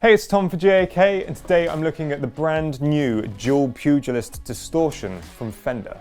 Hey, it's Tom for JAK, and today I'm looking at the brand new Duel Pugilist Distortion from Fender.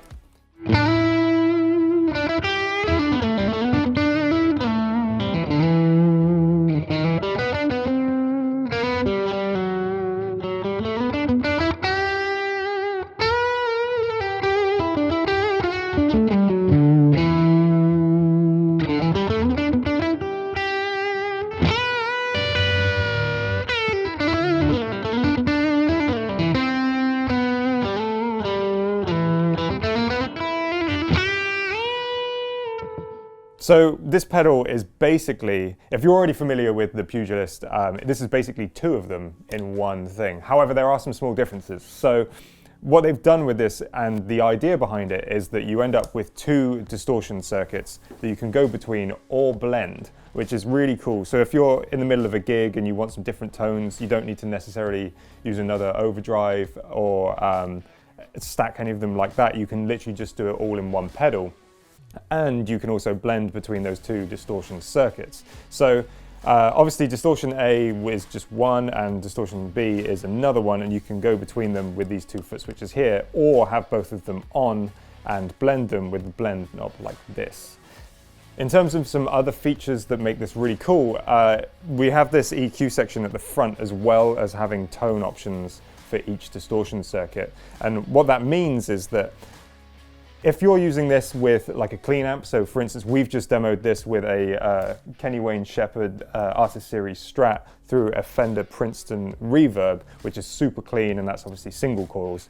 So this pedal is basically, if you're already familiar with the Pugilist, this is basically two of them in one thing. However, there are some small differences. So what they've done with this, and the idea behind it, is that you end up with two distortion circuits that you can go between or blend, which is really cool. So if you're in the middle of a gig and you want some different tones, you don't need to necessarily use another overdrive or stack any of them like that. You can literally just do it all in one pedal. And you can also blend between those two distortion circuits. So obviously distortion A is just one and distortion B is another one, and you can go between them with these two foot switches here, or have both of them on and blend them with the blend knob like this. In terms of some other features that make this really cool, we have this EQ section at the front as well as having tone options for each distortion circuit. And what that means is that if you're using this with like a clean amp, so for instance, we've just demoed this with a Kenny Wayne Shepherd Artist Series Strat through a Fender Princeton Reverb, which is super clean, and that's obviously single coils.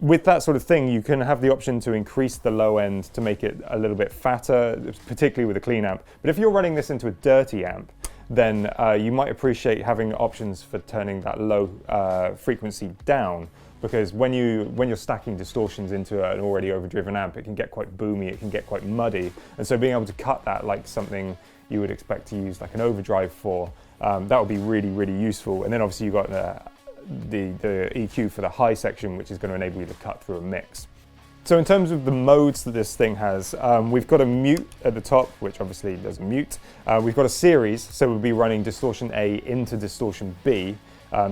With that sort of thing, you can have the option to increase the low end to make it a little bit fatter, particularly with a clean amp. But if you're running this into a dirty amp, then you might appreciate having options for turning that low frequency down. Because when you're stacking distortions into an already overdriven amp, it can get quite boomy, it can get quite muddy. And so being able to cut that like something you would expect to use like an overdrive for, that would be really, really useful. And then obviously you've got the EQ for the high section, which is going to enable you to cut through a mix. So in terms of the modes that this thing has, we've got a mute at the top, which obviously does a mute. We've got a series, so we'll be running distortion A into distortion B.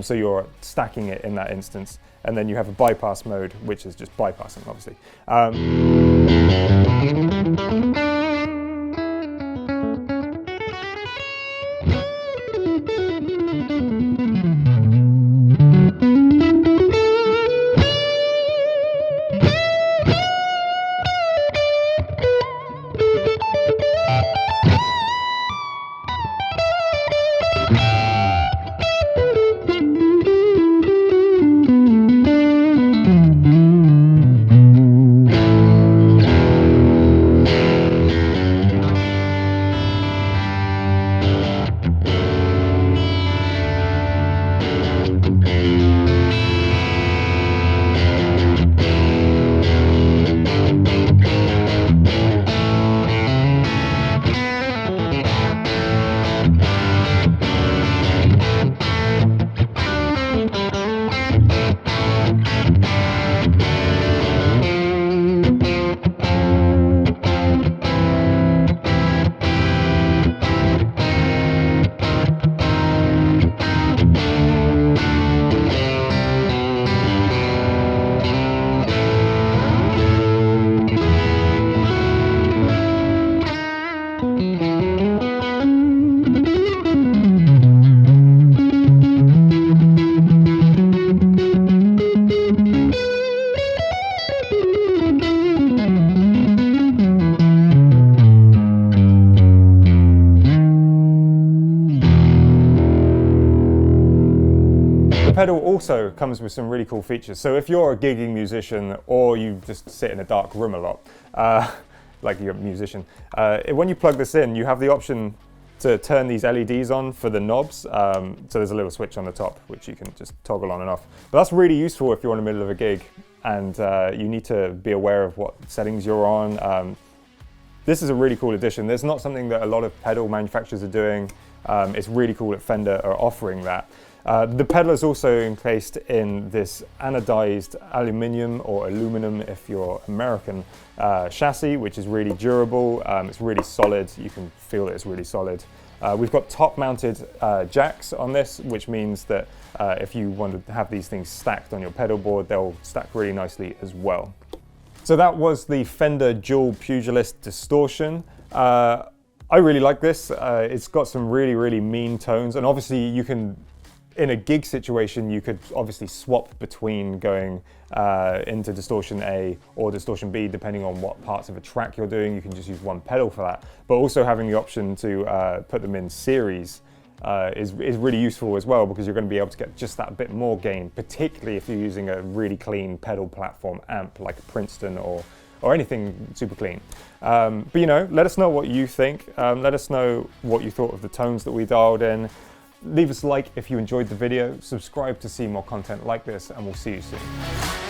So you're stacking it in that instance. And then you have a bypass mode, which is just bypassing, obviously. The pedal also comes with some really cool features. So if you're a gigging musician or you just sit in a dark room a lot, like you're a musician, when you plug this in, you have the option to turn these LEDs on for the knobs. So there's a little switch on the top which you can just toggle on and off. But that's really useful if you're in the middle of a gig and you need to be aware of what settings you're on. This is a really cool addition. There's not something that a lot of pedal manufacturers are doing. It's really cool that Fender are offering that. The pedal is also encased in this anodized aluminium or aluminum if you're American chassis, which is really durable. It's really solid. You can feel that it's really solid. We've got top-mounted jacks on this, which means that if you want to have these things stacked on your pedal board, they'll stack really nicely as well. So that was the Fender Duel Pugilist Distortion. I really like this. It's got some really, really mean tones, and obviously you can, in a gig situation, you could obviously swap between going into Distortion A or Distortion B, depending on what parts of a track you're doing. You can just use one pedal for that. But also having the option to put them in series is really useful as well, because you're going to be able to get just that bit more gain, particularly if you're using a really clean pedal platform amp like a Princeton or anything super clean. But you know, let us know what you think. Let us know what you thought of the tones that we dialed in. Leave us a like if you enjoyed the video, subscribe to see more content like this, and we'll see you soon.